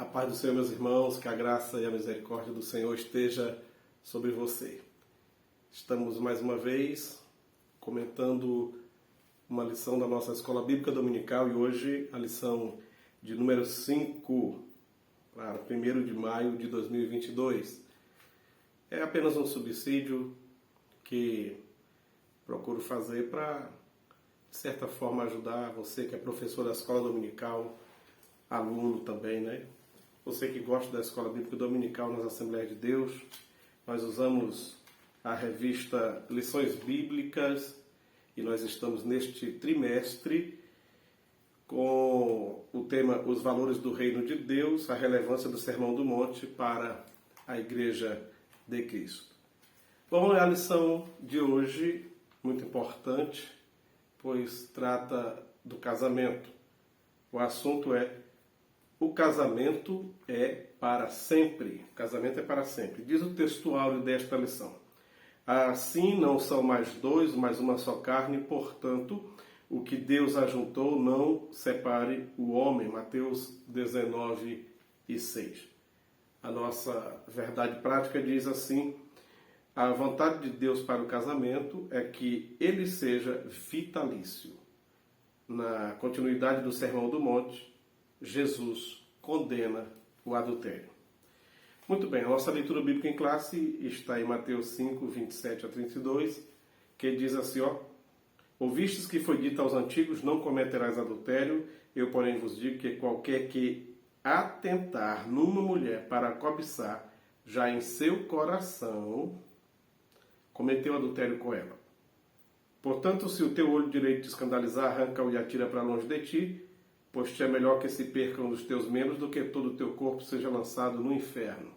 paz do Senhor, meus irmãos, que a graça e a misericórdia do Senhor esteja sobre você. Estamos mais uma vez comentando uma lição da nossa Escola Bíblica Dominical e hoje a lição de número 5 para 1º de maio de 2022. É apenas um subsídio que procuro fazer para, de certa forma, ajudar você que é professor da Escola Dominical, aluno também, né? Você que gosta da Escola Bíblica Dominical nas Assembleias de Deus, nós usamos a revista Lições Bíblicas e nós estamos neste trimestre com o tema Os Valores do Reino de Deus, a relevância do Sermão do Monte para a Igreja de Cristo. Bom, a lição de hoje, muito importante, pois trata do casamento. O assunto é: o casamento é para sempre. O casamento é para sempre. Diz o textuário desta lição: assim não são mais dois, mas uma só carne, portanto, o que Deus ajuntou não separe o homem. Mateus 19:6. A nossa verdade prática diz assim: a vontade de Deus para o casamento é que ele seja vitalício. Na continuidade do Sermão do Monte, Jesus condena o adultério. Muito bem, a nossa leitura bíblica em classe está em Mateus 5, 27 a 32, que diz assim, ouvistes que foi dito aos antigos, não cometerás adultério, eu porém vos digo que qualquer que atentar numa mulher para cobiçar, já em seu coração cometeu adultério com ela. Portanto, se o teu olho direito te escandalizar, arranca-o e atira para longe de ti, pois te é melhor que se perca um dos teus membros do que todo o teu corpo seja lançado no inferno.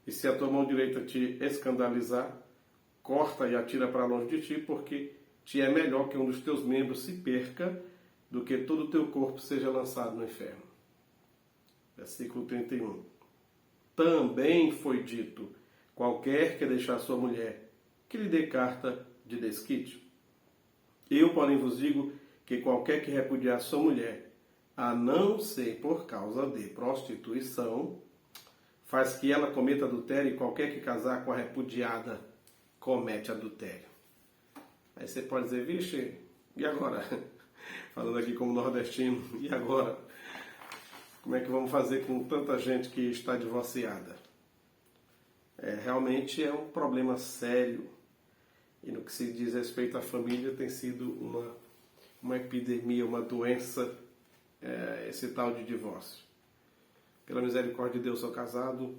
E se a tua mão direita te escandalizar, corta e atira para longe de ti, porque te é melhor que um dos teus membros se perca do que todo o teu corpo seja lançado no inferno. Versículo 31. Também foi dito: qualquer que deixar sua mulher, que lhe dê carta de desquite. Eu, porém, vos digo que qualquer que repudiar sua mulher, a não ser por causa de prostituição, faz que ela cometa adultério, e qualquer que casar com a repudiada comete adultério. Aí você pode dizer, vixe, e agora? Falando aqui como nordestino, e agora? Como é que vamos fazer com tanta gente que está divorciada? Realmente é um problema sério. E no que se diz respeito à família, tem sido uma epidemia, uma doença, esse tal de divórcio. Pela misericórdia de Deus, sou casado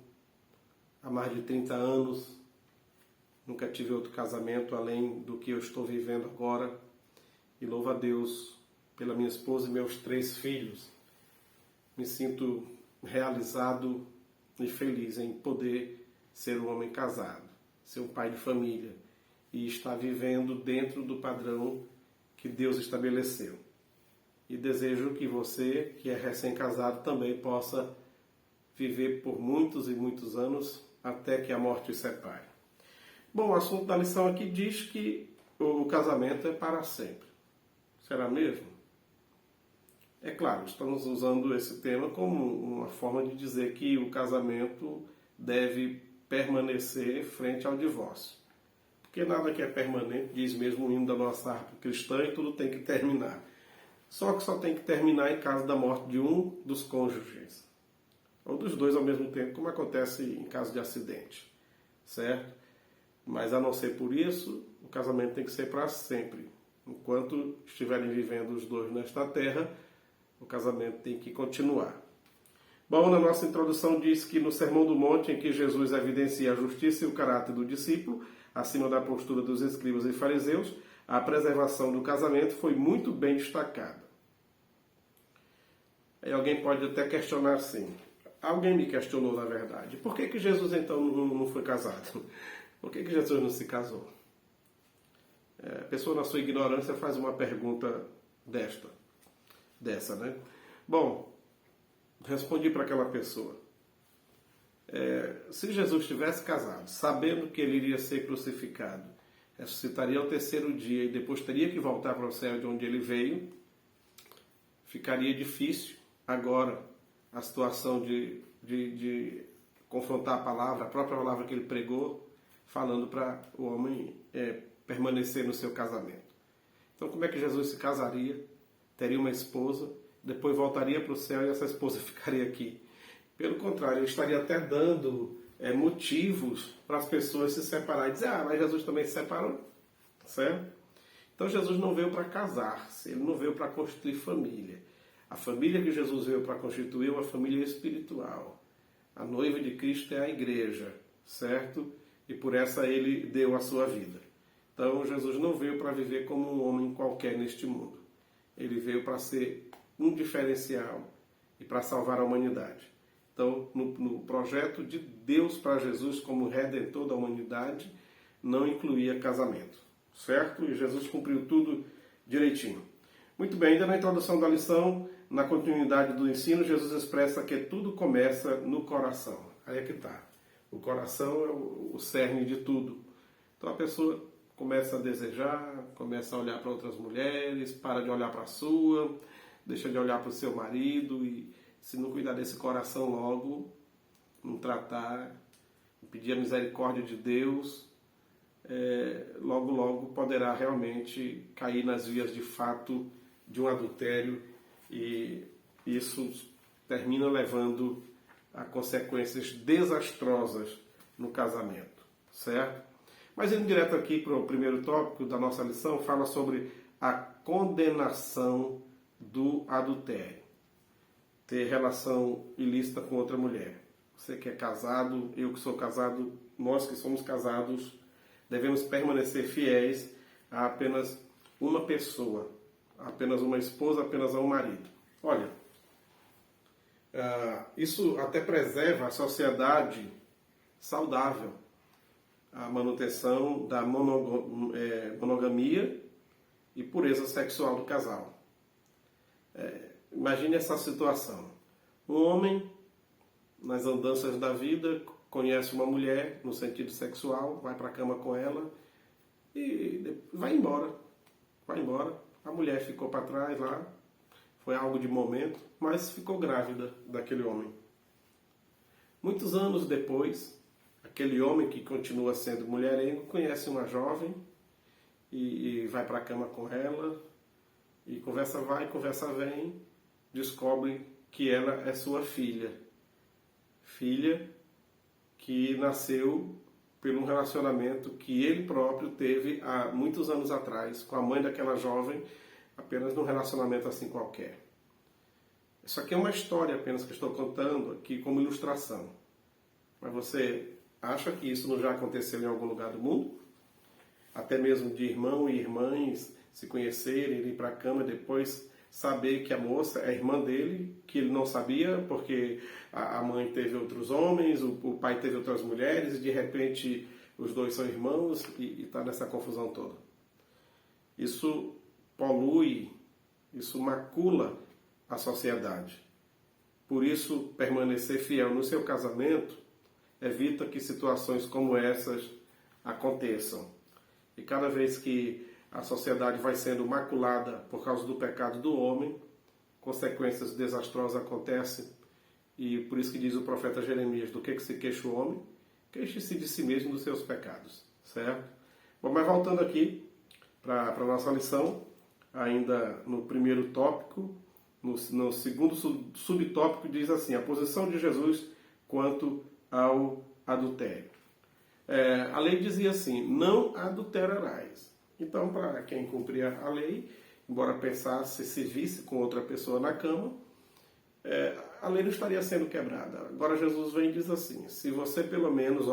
há mais de 30 anos. Nunca tive outro casamento além do que eu estou vivendo agora. E louvo a Deus pela minha esposa e meus 3 filhos. Me sinto realizado e feliz em poder ser um homem casado, ser um pai de família e estar vivendo dentro do padrão que Deus estabeleceu. E desejo que você, que é recém-casado, também possa viver por muitos e muitos anos até que a morte os separe. Bom, o assunto da lição aqui diz que o casamento é para sempre. Será mesmo? É claro, estamos usando esse tema como uma forma de dizer que o casamento deve permanecer frente ao divórcio. Porque nada que é permanente, diz mesmo o hino da nossa harpa cristã, e tudo tem que terminar. Só que só tem que terminar em caso da morte de um dos cônjuges. Ou dos dois ao mesmo tempo, como acontece em caso de acidente. Certo? Mas a não ser por isso, o casamento tem que ser para sempre. Enquanto estiverem vivendo os dois nesta terra, o casamento tem que continuar. Bom, na nossa introdução diz que no Sermão do Monte, em que Jesus evidencia a justiça e o caráter do discípulo, acima da postura dos escribas e fariseus, a preservação do casamento foi muito bem destacada. Aí alguém pode até questionar assim. Alguém me questionou, na verdade. Por que Jesus então não foi casado? Por que Jesus não se casou? A pessoa, na sua ignorância, faz uma pergunta dessa, né? Bom, respondi para aquela pessoa. Se Jesus tivesse casado, sabendo que ele iria ser crucificado, ressuscitaria ao 3º dia e depois teria que voltar para o céu de onde ele veio, ficaria difícil agora a situação de confrontar a palavra, a própria palavra que ele pregou, falando para o homem permanecer no seu casamento. Então, como é que Jesus se casaria? Teria uma esposa, depois voltaria para o céu e essa esposa ficaria aqui. Pelo contrário, ele estaria até dando motivos para as pessoas se separarem. Dizer, mas Jesus também se separou, certo? Então, Jesus não veio para casar-se, ele não veio para constituir família. A família que Jesus veio para constituir é uma família espiritual. A noiva de Cristo é a igreja, certo? E por essa ele deu a sua vida. Então, Jesus não veio para viver como um homem qualquer neste mundo. Ele veio para ser um diferencial e para salvar a humanidade. Então, no projeto de Deus para Jesus como Redentor da humanidade, não incluía casamento, certo? E Jesus cumpriu tudo direitinho. Muito bem, ainda na introdução da lição, na continuidade do ensino, Jesus expressa que tudo começa no coração. Aí é que está. O coração é o cerne de tudo. Então a pessoa começa a desejar, começa a olhar para outras mulheres, para de olhar para a sua, deixa de olhar para o seu marido e se não cuidar desse coração logo, não tratar, pedir a misericórdia de Deus, logo poderá realmente cair nas vias de fato de um adultério e isso termina levando a consequências desastrosas no casamento, certo? Mas indo direto aqui para o primeiro tópico da nossa lição, fala sobre a condenação do adultério. Ter relação ilícita com outra mulher. Você que é casado, eu que sou casado, nós que somos casados, devemos permanecer fiéis a apenas uma pessoa, apenas uma esposa, apenas a um marido. Olha, isso até preserva a sociedade saudável, a manutenção da monogamia e pureza sexual do casal. Imagine essa situação. Um homem, nas andanças da vida, conhece uma mulher no sentido sexual, vai para a cama com ela e vai embora. Vai embora. A mulher ficou para trás lá, foi algo de momento, mas ficou grávida daquele homem. Muitos anos depois, aquele homem que continua sendo mulherengo conhece uma jovem e vai para a cama com ela e conversa vai, conversa vem, descobre que ela é sua filha. Filha que nasceu por um relacionamento que ele próprio teve há muitos anos atrás com a mãe daquela jovem, apenas num relacionamento assim qualquer. Isso aqui é uma história apenas que estou contando aqui como ilustração. Mas você acha que isso não já aconteceu em algum lugar do mundo? Até mesmo de irmão e irmãs se conhecerem, ir para a cama e depois saber que a moça é irmã dele, que ele não sabia porque a mãe teve outros homens, o pai teve outras mulheres e de repente os dois são irmãos e está nessa confusão toda. Isso polui, isso macula a sociedade. Por isso, permanecer fiel no seu casamento evita que situações como essas aconteçam. E cada vez que a sociedade vai sendo maculada por causa do pecado do homem, consequências desastrosas acontecem. E por isso que diz o profeta Jeremias, do que se queixa o homem? Queixe-se de si mesmo dos seus pecados, certo? Bom, mas voltando aqui para a nossa lição, ainda no primeiro tópico, no segundo subtópico diz assim, a posição de Jesus quanto ao adultério. A lei dizia assim, não adulterarás. Então, para quem cumpria a lei, embora pensasse, se visse com outra pessoa na cama, a lei não estaria sendo quebrada. Agora Jesus vem e diz assim, se você pelo menos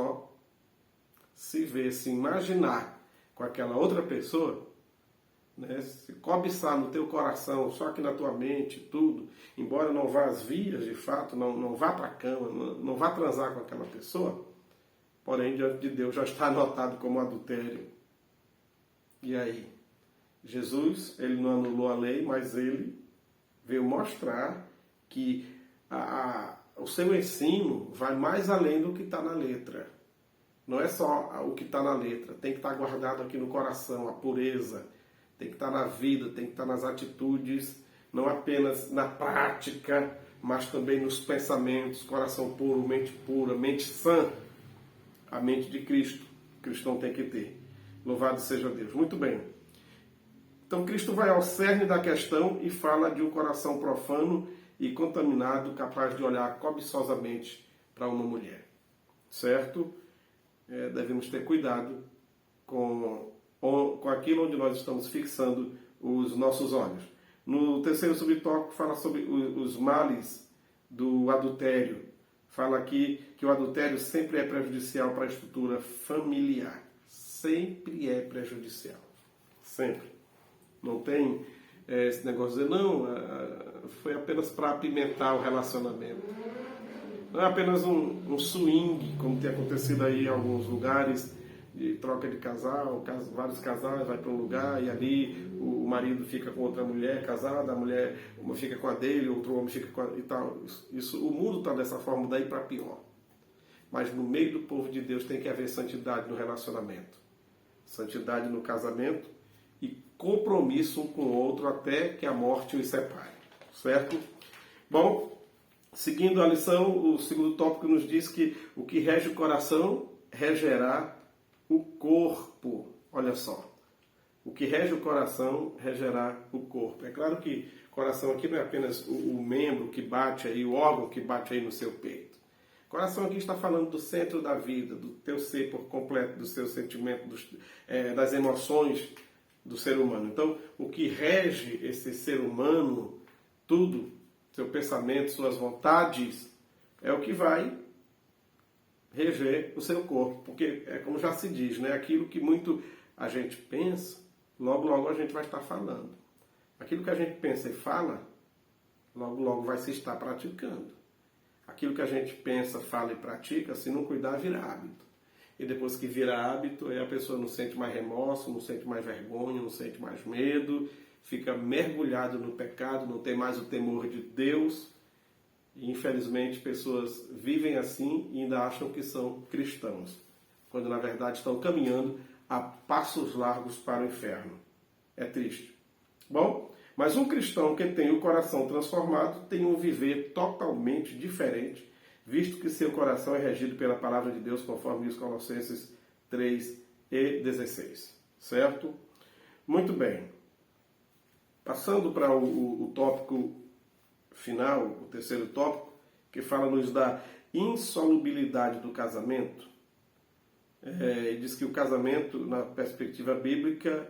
se vê, se imaginar com aquela outra pessoa, né, se cobiçar no teu coração, só que na tua mente, tudo, embora não vá às vias de fato, não vá para a cama, não vá transar com aquela pessoa, porém diante de Deus já está anotado como adultério. E aí? Jesus, ele não anulou a lei, mas ele veio mostrar que o seu ensino vai mais além do que está na letra. Não é só o que está na letra, tem que estar guardado aqui no coração, a pureza, tem que estar na vida, tem que estar nas atitudes, não apenas na prática mas também nos pensamentos, coração pura, mente sã, a mente de Cristo. O cristão tem que ter. Louvado seja Deus. Muito bem. Então Cristo vai ao cerne da questão e fala de um coração profano e contaminado, capaz de olhar cobiçosamente para uma mulher. Certo? Devemos ter cuidado com aquilo onde nós estamos fixando os nossos olhos. No terceiro subtópico fala sobre os males do adultério. Fala aqui que o adultério sempre é prejudicial para a estrutura familiar. Sempre é prejudicial. Sempre. Não tem esse negócio de dizer, não, foi apenas para apimentar o relacionamento. Não é apenas um swing, como tem acontecido aí em alguns lugares, de troca de casal, vários casais vai para um lugar e ali o marido fica com outra mulher casada, a mulher uma fica com a dele, outro homem fica com a e tal. Isso, o mundo está dessa forma, daí para pior. Mas no meio do povo de Deus tem que haver santidade no relacionamento, santidade no casamento e compromisso um com o outro até que a morte os separe, certo? Bom, seguindo a lição, o segundo tópico nos diz que o que rege o coração regerá o corpo. Olha só. O que rege o coração regerá o corpo. É claro que coração aqui não é apenas o membro que bate aí, o órgão que bate aí no seu peito. Coração aqui está falando do centro da vida, do teu ser por completo, do seu sentimento, das emoções do ser humano. Então, o que rege esse ser humano, tudo, seu pensamento, suas vontades, é o que vai reger o seu corpo. Porque, como já se diz, né? Aquilo que muito a gente pensa, logo, logo a gente vai estar falando. Aquilo que a gente pensa e fala, logo, logo vai se estar praticando. Aquilo que a gente pensa, fala e pratica, se não cuidar, vira hábito. E depois que vira hábito, aí a pessoa não sente mais remorso, não sente mais vergonha, não sente mais medo, fica mergulhado no pecado, não tem mais o temor de Deus. E, infelizmente, pessoas vivem assim e ainda acham que são cristãos, quando na verdade estão caminhando a passos largos para o inferno. É triste. Bom, mas um cristão que tem o coração transformado tem um viver totalmente diferente, visto que seu coração é regido pela palavra de Deus, conforme diz Colossenses 3:16. Certo? Muito bem. Passando para o tópico final, o terceiro tópico, que fala-nos da insolubilidade do casamento. Diz que o casamento, na perspectiva bíblica,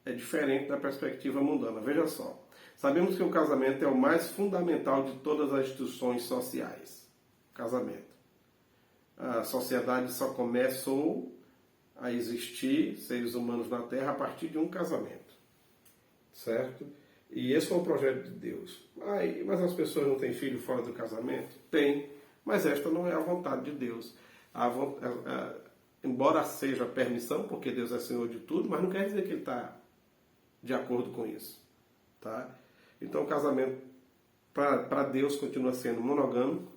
é diferente da perspectiva mundana. Veja só, sabemos que o casamento é o mais fundamental de todas as instituições sociais. O casamento. A sociedade só começou a existir, seres humanos na Terra, a partir de um casamento. Certo? E esse foi o projeto de Deus. Mas as pessoas não têm filho fora do casamento? Tem, mas esta não é a vontade de Deus. Embora seja permissão, porque Deus é Senhor de tudo, mas não quer dizer que Ele está de acordo com isso. Tá? Então o casamento, para Deus, continua sendo monogâmico,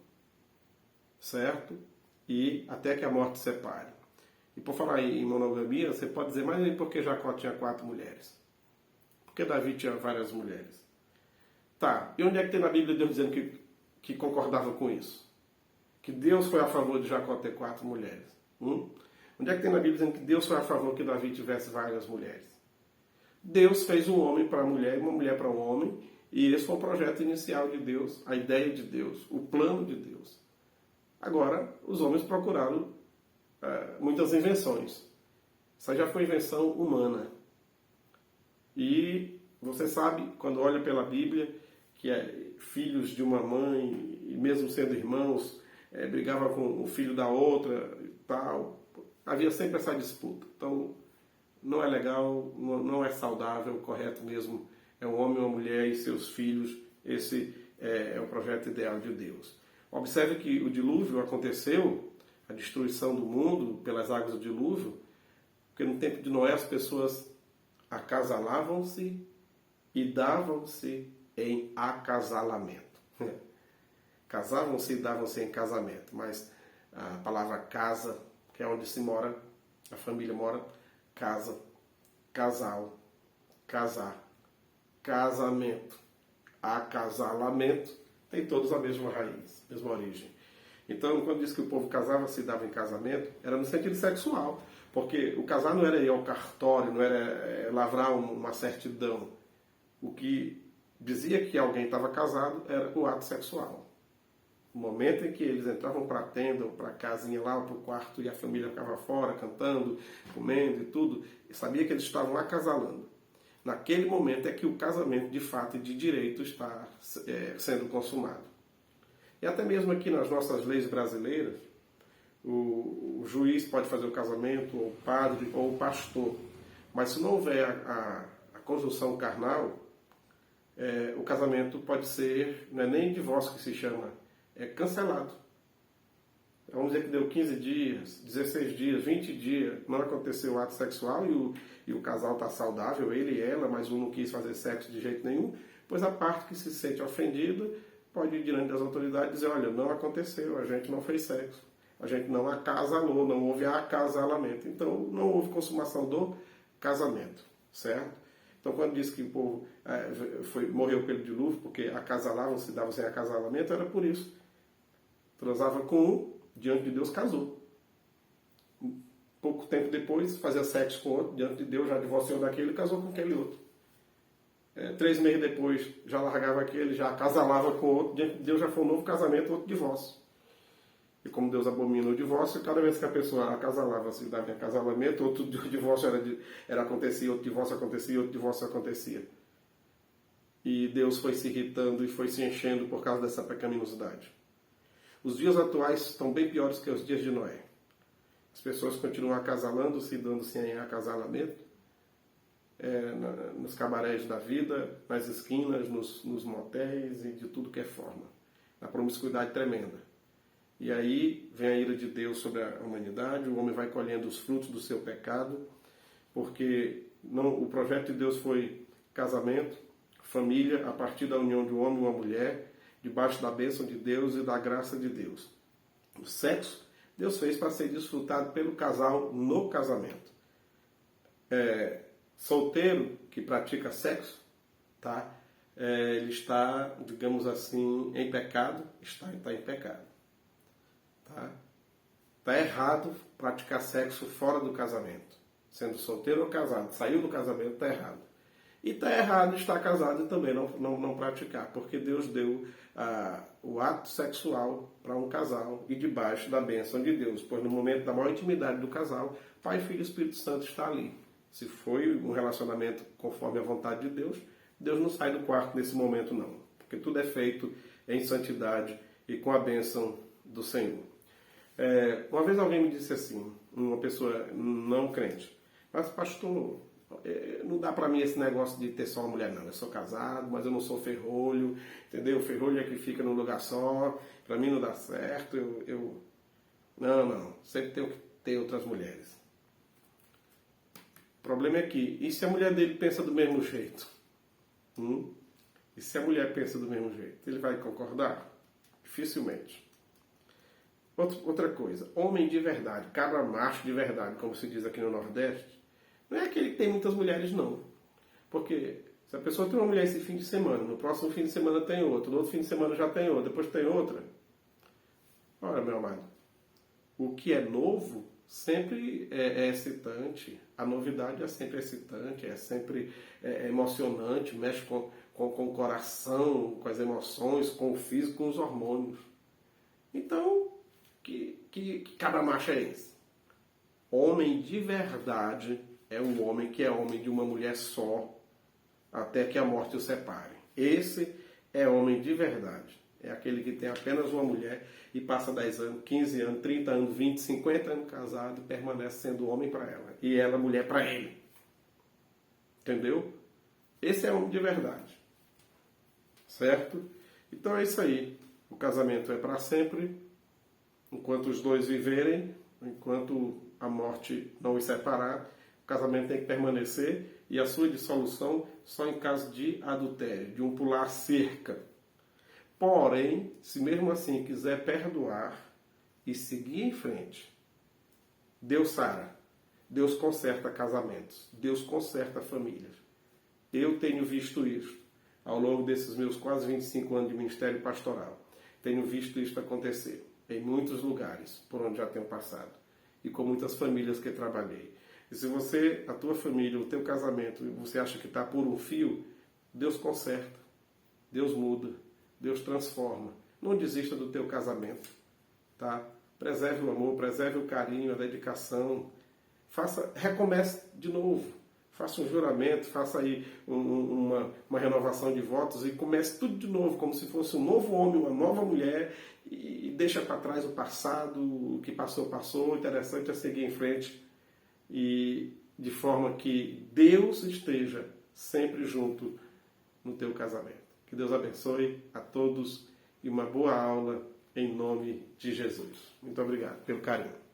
certo? E até que a morte separe. E por falar em monogamia, você pode dizer, mas por que Jacó tinha 4 mulheres? Porque Davi tinha várias mulheres. Tá, e onde é que tem na Bíblia Deus dizendo que concordava com isso? Que Deus foi a favor de Jacó ter 4 mulheres? Onde é que tem na Bíblia dizendo que Deus foi a favor que Davi tivesse várias mulheres? Deus fez um homem para a mulher e uma mulher para o homem, e esse foi o projeto inicial de Deus, a ideia de Deus, o plano de Deus. Agora, os homens procuraram muitas invenções. Isso já foi invenção humana. E você sabe, quando olha pela Bíblia, que filhos de uma mãe, e mesmo sendo irmãos, brigavam com o filho da outra e tal. Havia sempre essa disputa. Então, não é legal, não é saudável, o correto mesmo é um homem, uma mulher e seus filhos. Esse é o projeto ideal de Deus. Observe que o dilúvio aconteceu, a destruição do mundo pelas águas do dilúvio, porque no tempo de Noé as pessoas acasalavam-se e davam-se em acasalamento. Casavam-se e davam-se em casamento, mas a palavra casa, que é onde se mora, a família mora, casa, casal, casar, casamento, acasalamento, Tem todos a mesma raiz, mesma origem. Então, quando diz que o povo casava, se dava em casamento, era no sentido sexual. Porque o casar não era ir ao cartório, não era lavrar uma certidão. O que dizia que alguém estava casado era o ato sexual. O momento em que eles entravam para a tenda ou para a casinha lá, ou para o quarto, e a família ficava fora, cantando, comendo e tudo, sabia que eles estavam acasalando. Naquele momento é que o casamento, de fato e de direito, está sendo consumado. E até mesmo aqui nas nossas leis brasileiras, o juiz pode fazer o casamento, ou o padre, ou o pastor. Mas se não houver a conjunção carnal, o casamento pode ser, não é nem divórcio que se chama, é cancelado. Vamos dizer que deu 15 dias, 16 dias, 20 dias, não aconteceu o ato sexual e o casal está saudável, ele e ela, mas um não quis fazer sexo de jeito nenhum, pois a parte que se sente ofendida pode ir diante das autoridades e dizer, olha, não aconteceu, a gente não fez sexo, a gente não acasalou, não houve acasalamento. Então, não houve consumação do casamento, certo? Então, quando diz que o povo morreu pelo dilúvio, porque acasalavam, se davam sem acasalamento, era por isso. Transava com um, diante de Deus casou. Pouco tempo depois, fazia sexo com outro, diante de Deus já divorciou daquele e casou com aquele outro. 3 meses depois, já largava aquele, já acasalava com outro, diante de Deus já foi um novo casamento, outro divórcio. E como Deus abomina o divórcio, cada vez que a pessoa acasalava, se dava em acasalamento, outro divórcio acontecia, outro divórcio acontecia, outro divórcio acontecia. E Deus foi se irritando e foi se enchendo por causa dessa pecaminosidade. Os dias atuais estão bem piores que os dias de Noé. As pessoas continuam acasalando-se, dando-se em acasalamento, nos cabarés da vida, nas esquinas, nos motéis e de tudo que é forma. A promiscuidade tremenda. E aí vem a ira de Deus sobre a humanidade, o homem vai colhendo os frutos do seu pecado, porque o projeto de Deus foi casamento, família, a partir da união de um homem e uma mulher, debaixo da bênção de Deus e da graça de Deus. O sexo, Deus fez para ser desfrutado pelo casal no casamento. Solteiro que pratica sexo, tá? Ele está, digamos assim, em pecado, está em pecado. Tá errado praticar sexo fora do casamento. Sendo solteiro ou casado, saiu do casamento, está errado. E está errado estar casado e também não praticar, porque Deus deu o ato sexual para um casal e debaixo da bênção de Deus, pois no momento da maior intimidade do casal, Pai, Filho e Espírito Santo está ali. Se foi um relacionamento conforme a vontade de Deus, Deus não sai do quarto nesse momento não, porque tudo é feito em santidade e com a bênção do Senhor. Uma vez alguém me disse assim, uma pessoa não crente, mas pastor, não dá pra mim esse negócio de ter só uma mulher não, eu sou casado, mas eu não sou ferrolho, entendeu? Ferrolho é que fica num lugar só, pra mim não dá certo, não, sempre tenho que ter outras mulheres. O problema é que, e se a mulher dele pensa do mesmo jeito? E se a mulher pensa do mesmo jeito? Ele vai concordar? Dificilmente. Outra coisa, homem de verdade, cabra macho de verdade, como se diz aqui no Nordeste, não é aquele que tem muitas mulheres, não. Porque se a pessoa tem uma mulher esse fim de semana, no próximo fim de semana tem outra, no outro fim de semana já tem outra, depois tem outra. Olha, meu amado, o que é novo sempre é excitante, a novidade é sempre excitante, é sempre emocionante, mexe com o coração, com as emoções, com o físico, com os hormônios. Então, que cabra macho é esse? Homem de verdade é um homem que é homem de uma mulher só, até que a morte o separe. Esse é homem de verdade. É aquele que tem apenas uma mulher e passa 10 anos, 15 anos, 30 anos, 20, 50 anos casado e permanece sendo homem para ela. E ela mulher para ele. Entendeu? Esse é homem de verdade. Certo? Então é isso aí. O casamento é para sempre. Enquanto os dois viverem, enquanto a morte não os separar, o casamento tem que permanecer e a sua dissolução só em caso de adultério, de um pular cerca. Porém, se mesmo assim quiser perdoar e seguir em frente, Deus sara, Deus conserta casamentos, Deus conserta famílias. Eu tenho visto isso. Ao longo desses meus quase 25 anos de ministério pastoral, tenho visto isso acontecer em muitos lugares por onde já tenho passado e com muitas famílias que trabalhei. E se você, a tua família, o teu casamento, você acha que está por um fio, Deus conserta, Deus muda, Deus transforma. Não desista do teu casamento, tá? Preserve o amor, preserve o carinho, a dedicação. Recomece de novo. Faça um juramento, faça aí uma renovação de votos e comece tudo de novo, como se fosse um novo homem, uma nova mulher, e deixa para trás o passado, o que passou, passou. O interessante é seguir em frente, e de forma que Deus esteja sempre junto no teu casamento. Que Deus abençoe a todos e uma boa aula em nome de Jesus. Muito obrigado pelo carinho.